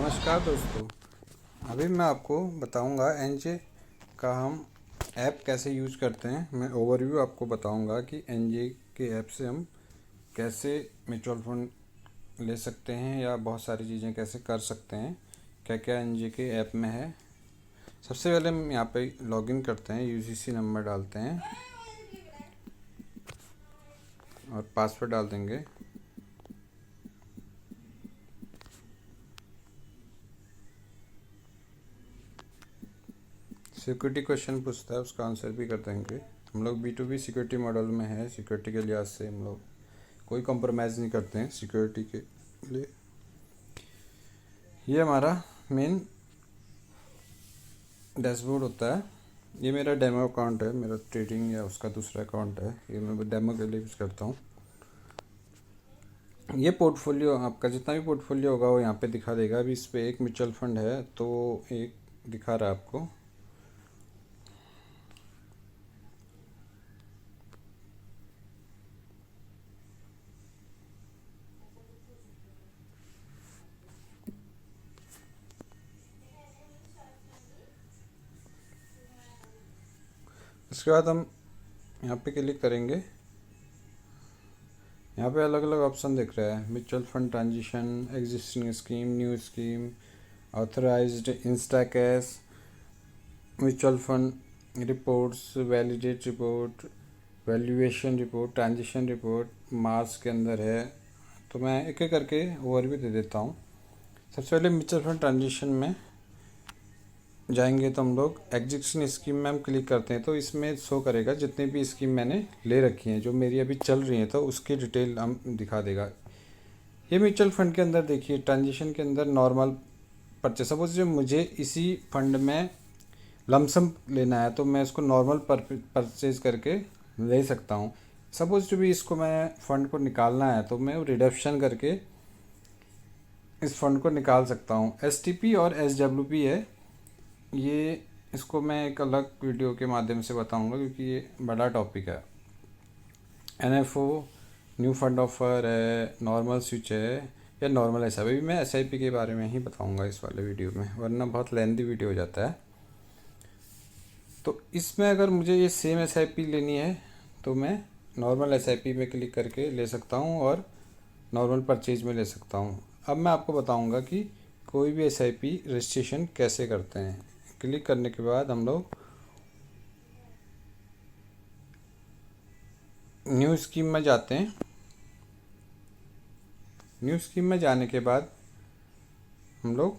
नमस्कार दोस्तों। अभी मैं आपको बताऊंगा एनजे का हम ऐप कैसे यूज़ करते हैं। मैं ओवरव्यू आपको बताऊंगा कि एनजे के ऐप से हम कैसे म्यूचुअल फंड ले सकते हैं या बहुत सारी चीज़ें कैसे कर सकते हैं, क्या क्या एनजे के ऐप में है। सबसे पहले हम यहाँ पे लॉगिन करते हैं, यूसीसी नंबर डालते हैं और पासवर्ड डाल देंगे। सिक्योरिटी क्वेश्चन पूछता है, उसका आंसर भी कर देंगे। हम लोग B2B सिक्योरिटी मॉडल में है, सिक्योरिटी के लिहाज से हम लोग कोई कॉम्प्रोमाइज़ नहीं करते हैं सिक्योरिटी के लिए। ये हमारा मेन डैशबोर्ड होता है। ये मेरा डेमो अकाउंट है, मेरा ट्रेडिंग या उसका दूसरा अकाउंट है, ये मैं डेमो के लिए यूज़ करता हूँ। ये पोर्टफोलियो आपका जितना भी पोर्टफोलियो होगा वो यहाँ पे दिखा देगा। अभी इस पर एक म्यूचुअल फंड है तो एक दिखा रहा है आपको। उसके बाद हम यहाँ पे क्लिक करेंगे। यहाँ पे अलग अलग ऑप्शन दिख रहा है, mutual fund transition, existing scheme, new scheme, authorised, Insta cash, mutual fund reports, validate report, valuation report, transition report मार्च के अंदर है। तो मैं एक एक करके ओवरव्यू दे देता हूँ। सबसे पहले म्यूचुअल फंड ट्रांजिशन में जाएंगे तो हम लोग एग्जिस्टिंग स्कीम में हम क्लिक करते हैं तो इसमें शो करेगा जितनी भी स्कीम मैंने ले रखी हैं, जो मेरी अभी चल रही हैं, तो उसकी डिटेल हम दिखा देगा। ये म्यूचुअल फंड के अंदर देखिए, ट्रांजिशन के अंदर नॉर्मल परचेस, सपोज जो मुझे इसी फंड में लमसम लेना है तो मैं इसको नॉर्मल परचेज करके ले सकता हूँ। सपोज जो भी इसको मैं फ़ंड को निकालना है तो मैं रिडक्शन करके इस फंड को निकाल सकता हूँ। STP और SWP है ये, इसको मैं एक अलग वीडियो के माध्यम से बताऊंगा क्योंकि ये बड़ा टॉपिक है। NFO न्यू फंड ऑफर है, नॉर्मल स्विच है या नॉर्मल SIP। अभी मैं SIP के बारे में ही बताऊंगा इस वाले वीडियो में, वरना बहुत लेंथी वीडियो हो जाता है। तो इसमें अगर मुझे ये सेम SIP लेनी है तो मैं नॉर्मल SIP में क्लिक करके ले सकता हूँ और नॉर्मल परचेज में ले सकता हूँ। अब मैं आपको बताऊँगा कि कोई भी SIP रजिस्ट्रेशन कैसे करते हैं। क्लिक करने के बाद हम लोग न्यू स्कीम में जाते हैं। न्यू स्कीम में जाने के बाद हम लोग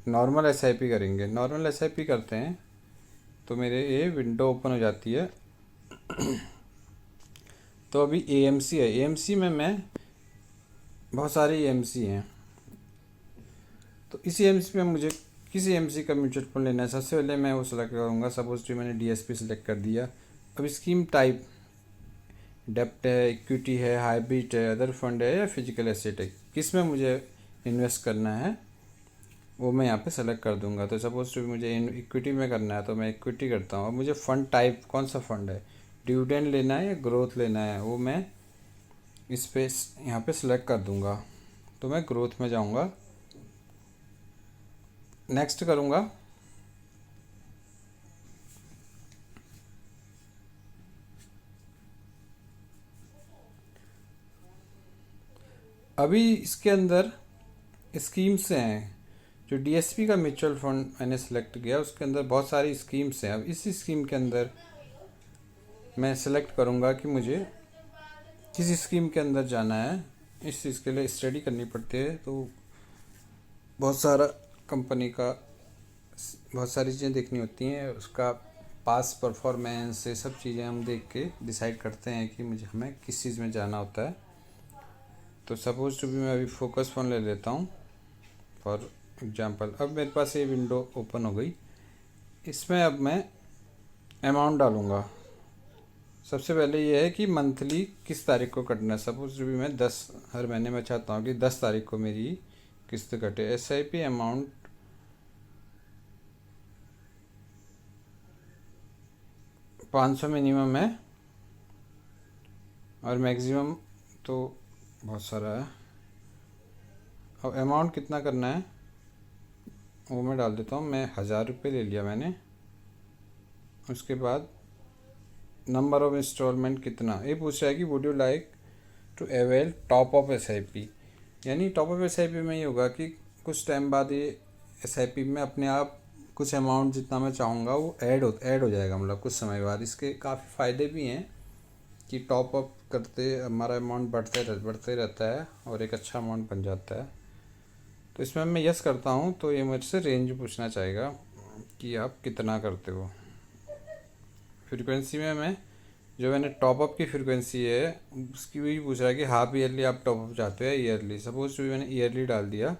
नॉर्मल SIP करेंगे। नॉर्मल SIP करते हैं तो मेरे ये विंडो ओपन हो जाती है। तो अभी AMC है, AMC में मैं बहुत सारे AMC हैं, तो इस AMC में मुझे किसी AMC का म्यूचुअल फंड लेना है। सबसे पहले मैं वो सेलेक्ट करूँगा। सपोज कि मैंने DSP सेलेक्ट कर दिया। अब स्कीम टाइप डेप्ट है, इक्विटी है, हाइब्रिड है, अदर फंड है या फिजिकल एसेट है, किस में मुझे इन्वेस्ट करना है वो मैं यहाँ पे सेलेक्ट कर दूंगा। तो सपोज टू मुझे इक्विटी में करना है तो मैं इक्विटी करता हूँ। अब मुझे फ़ंड टाइप कौन सा फ़ंड है, डिविडेंड लेना है या ग्रोथ लेना है, वो मैं इस पे यहाँ पे सेलेक्ट कर दूंगा। तो मैं ग्रोथ में जाऊँगा, नेक्स्ट करूँगा। अभी इसके अंदर स्कीम्स हैं। जो DSP का म्यूचुअल फंड मैंने सेलेक्ट किया उसके अंदर बहुत सारी स्कीम्स हैं। अब इस स्कीम के अंदर मैं सेलेक्ट करूँगा कि मुझे किस स्कीम के अंदर जाना है। इस चीज़ के लिए स्टडी करनी पड़ती है, तो बहुत सारा कंपनी का बहुत सारी चीज़ें देखनी होती हैं, उसका पास परफॉर्मेंस, ये सब चीज़ें हम देख के डिसाइड करते हैं कि मुझे हमें किस चीज़ में जाना होता है। तो सपोज टू भी मैं अभी फोकस फंड ले लेता हूँ फॉर एग्जांपल। अब मेरे पास ये विंडो ओपन हो गई। इसमें अब मैं अमाउंट डालूँगा। सबसे पहले ये है कि मंथली किस तारीख को कटना है। सपोज भी मैं 10 हर महीने में चाहता हूँ कि 10 तारीख को मेरी किस्त कटे। SIP अमाउंट 500 मिनिमम है और मैक्सिमम तो बहुत सारा है। अब अमाउंट कितना करना है, वो मैं डाल देता हूँ। मैं 1000 रुपये ले लिया मैंने। उसके बाद नंबर ऑफ इंस्टॉलमेंट कितना, ये पूछ रहा है कि would you like to avail top of SIP। यानी टॉप ऑफ SIP में ये होगा कि कुछ टाइम बाद ये SIP में अपने आप कुछ अमाउंट जितना मैं चाहूँगा वो ऐड हो जाएगा, मतलब कुछ समय बाद। इसके काफ़ी फ़ायदे भी हैं कि टॉप अप करते हमारा अमाउंट बढ़ते रहता है और एक अच्छा अमाउंट बन जाता है। तो इसमें मैं यस करता हूँ तो ये मेरे से रेंज पूछना चाहेगा कि आप कितना करते हो। फ्रीक्वेंसी में मैं जो मैंने टॉपअप की फ्रीक्वेंसी है उसकी भी पूछ रहा है कि हाफ ईयरली आप टॉपअप चाहते हो या ईयरली। सपोज भी मैंने ईयरली डाल दिया,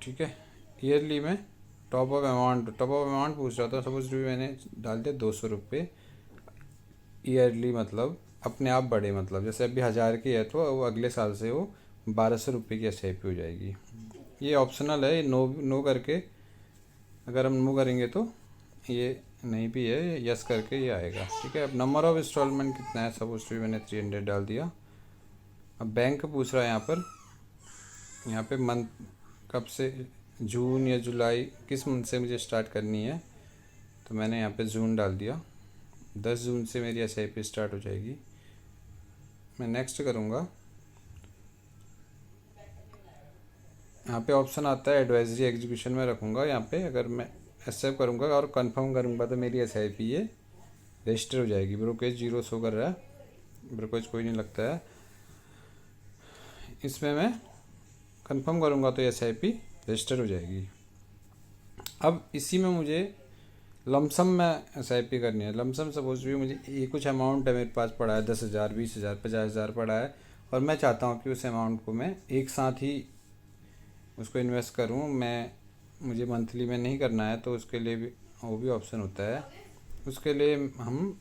ठीक है। ईयरली में टॉपअप अमाउंट पूछ रहा था, सपोज भी मैंने डाल दिया 200 रुपये। ईयरली मतलब अपने आप बढ़े, मतलब जैसे अभी 1000 की है तो वो अगले साल से वो 1200 रुपये की SIP हो जाएगी। ये ऑप्शनल है, नो नो करके अगर हम नो करेंगे तो ये नहीं भी है, यस करके ये आएगा, ठीक है। अब नंबर ऑफ इंस्टॉलमेंट कितना है, सपोज भी मैंने 300 डाल दिया। अब बैंक पूछ रहा है यहाँ पे मंथ कब से, जून या जुलाई, किस मंथ से मुझे स्टार्ट करनी है। तो मैंने यहाँ पे जून डाल दिया। 10 जून से मेरी SIP स्टार्ट हो जाएगी। मैं नेक्स्ट करूँगा। यहाँ पे ऑप्शन आता है एडवाइजरी एग्जीक्यूशन में रखूँगा। यहाँ पे अगर मैं एक्सेप्ट करूँगा और कंफर्म करूँगा तो मेरी SIP ये रजिस्टर हो जाएगी। ब्रोकेज 0 शो कर रहा है, ब्रोकेज कोई नहीं लगता है। इसमें मैं कंफर्म करूँगा तो SIP रजिस्टर हो जाएगी। अब इसी में मुझे लमसम में SIP करनी है। लमसम सपोज भी मुझे ये कुछ अमाउंट है मेरे पास पड़ा है, 10,000, 20,000, 50,000 पड़ा है और मैं चाहता हूँ कि उस अमाउंट को मैं एक साथ ही उसको इन्वेस्ट करूँ। मुझे मंथली में नहीं करना है तो उसके लिए भी वो भी ऑप्शन होता है। उसके लिए हम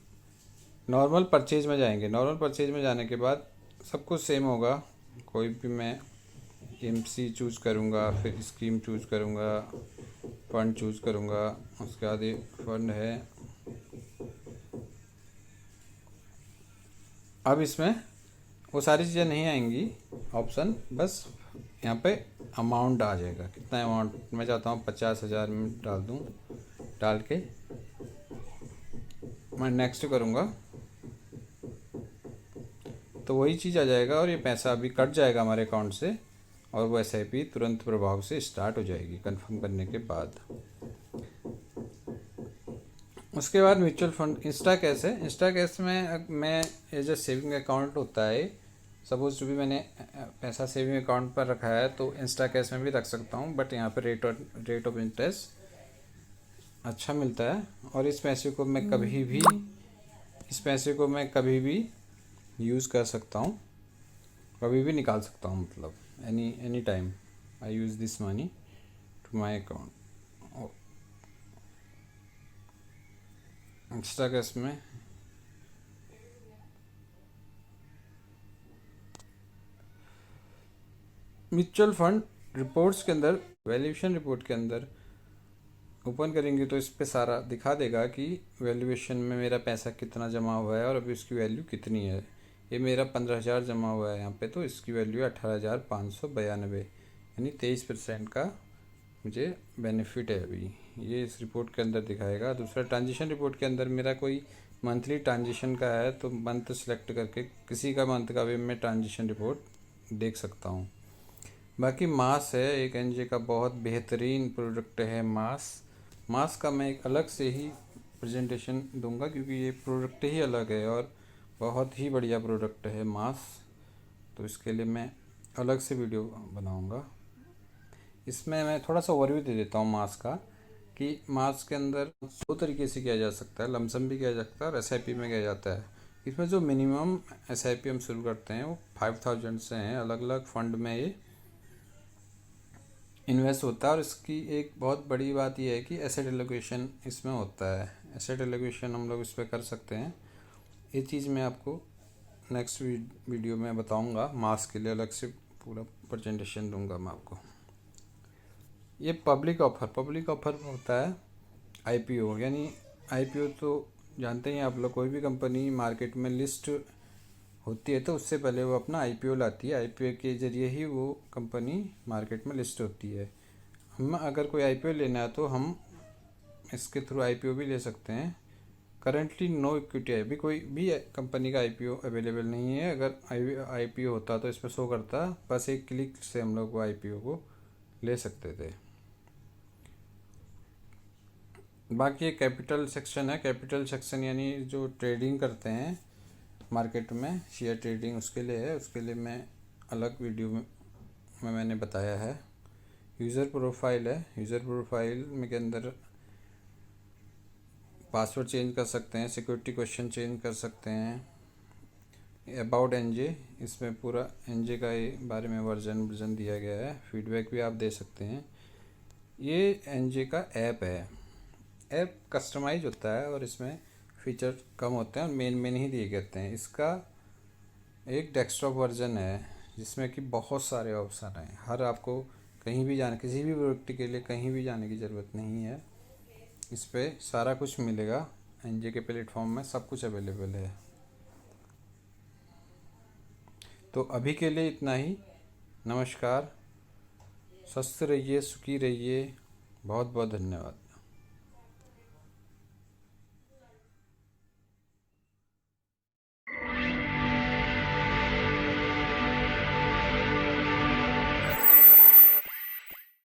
नॉर्मल परचेज में जाएंगे। नॉर्मल परचेज में जाने के बाद सब कुछ सेम होगा। कोई भी मैं MC चूज़ करूँगा, फिर स्कीम चूज़ करूँगा, फ़ंड चूज़ करूँगा। उसके बाद ये फ़ंड है। अब इसमें वो सारी चीज़ें नहीं आएंगी ऑप्शन, बस यहाँ पे अमाउंट आ जाएगा। कितना अमाउंट मैं चाहता हूँ 50,000 में डाल दूँ। डाल के मैं नेक्स्ट करूँगा तो वही चीज़ आ जाएगा और ये पैसा अभी कट जाएगा हमारे अकाउंट से और वो SIP तुरंत प्रभाव से स्टार्ट हो जाएगी कंफर्म करने के बाद। उसके बाद म्यूचुअल फंड इंस्टा कैश है। इंस्टा कैश में मैं एज ए सेविंग अकाउंट होता है, सपोज भी मैंने पैसा सेविंग अकाउंट पर रखा है तो इंस्टा कैश में भी रख सकता हूँ, बट यहाँ पर रेट ऑफ इंटरेस्ट अच्छा मिलता है और इस पैसे को मैं कभी भी यूज़ कर सकता हूँ, कभी भी निकाल सकता हूँ। मतलब any time I use this money to my account. Insta cash में म्यूचुअल फंड रिपोर्ट्स के अंदर, वैल्यूएशन रिपोर्ट के अंदर ओपन करेंगे तो इस पे सारा दिखा देगा कि वैल्यूएशन में मेरा पैसा कितना जमा हुआ है और अभी उसकी वैल्यू कितनी है। ये मेरा 15,000 जमा हुआ है यहाँ पे, तो इसकी वैल्यू है 18,592, यानी 23% का मुझे बेनिफिट है अभी। ये इस रिपोर्ट के अंदर दिखाएगा। दूसरा ट्रांजिशन रिपोर्ट के अंदर मेरा कोई मंथली ट्रांजिशन का है तो मंथ सेलेक्ट करके किसी का मंथ का भी मैं ट्रांजिशन रिपोर्ट देख सकता हूँ। बाकी मास है एक NJ का बहुत बेहतरीन प्रोडक्ट है मास का मैं एक अलग से ही प्रेजेंटेशन दूंगा क्योंकि ये प्रोडक्ट ही अलग है और बहुत ही बढ़िया प्रोडक्ट है मास। तो इसके लिए मैं अलग से वीडियो बनाऊंगा। इसमें मैं थोड़ा सा ओवरव्यू दे देता हूँ मास का, कि मास के अंदर 2 तरीके से किया जा सकता है, लमसम भी किया जा सकता है और SIP में किया जाता है। इसमें जो मिनिमम SIP हम शुरू करते हैं वो 5,000 से हैं। अलग अलग फंड में ये इन्वेस्ट होता है और इसकी एक बहुत बड़ी बात यह है कि एसेट एलोकेशन इसमें होता है। एसेट एलोकेशन हम लोग इस पर कर सकते हैं। ये चीज़ मैं आपको नेक्स्ट वीडियो में बताऊंगा। मास के लिए अलग से पूरा प्रेजेंटेशन दूंगा मैं आपको। ये पब्लिक ऑफर होता है IPO, यानी IPO तो जानते हैं आप लोग, कोई भी कंपनी मार्केट में लिस्ट होती है तो उससे पहले वो अपना IPO लाती है। IPO के ज़रिए ही वो कंपनी मार्केट में लिस्ट होती है। हम अगर कोई आईपीओ लेना है तो हम इसके थ्रू आईपीओ भी ले सकते हैं। करंटली नो इक्विटी है, अभी कोई भी कंपनी का आईपीओ अवेलेबल नहीं है। अगर आईपीओ होता तो इसमें शो करता, बस एक क्लिक से हम लोग आईपीओ को ले सकते थे। बाकी ये कैपिटल सेक्शन है। कैपिटल सेक्शन यानी जो ट्रेडिंग करते हैं मार्केट में, शेयर ट्रेडिंग, उसके लिए है। उसके लिए मैं अलग वीडियो में मैंने बताया है। यूज़र प्रोफाइल है। यूज़र प्रोफाइल में के अंदर पासवर्ड चेंज कर सकते हैं, सिक्योरिटी क्वेश्चन चेंज कर सकते हैं। अबाउट एनजे, इसमें पूरा एनजे का बारे में वर्जन दिया गया है। फीडबैक भी आप दे सकते हैं। ये एनजे का ऐप है। ऐप कस्टमाइज होता है और इसमें फीचर कम होते हैं और मेन ही दिए गए हैं। इसका एक डेस्कटॉप वर्जन है जिसमें कि बहुत सारे ऑप्शन हैं। हर आपको कहीं भी जाने, किसी भी व्यक्ति के लिए कहीं भी जाने की ज़रूरत नहीं है। इस पे सारा कुछ मिलेगा। एनजे के प्लेटफॉर्म में सब कुछ अवेलेबल है। तो अभी के लिए इतना ही। नमस्कार, स्वस्थ रहिए, सुखी रहिए। बहुत बहुत धन्यवाद।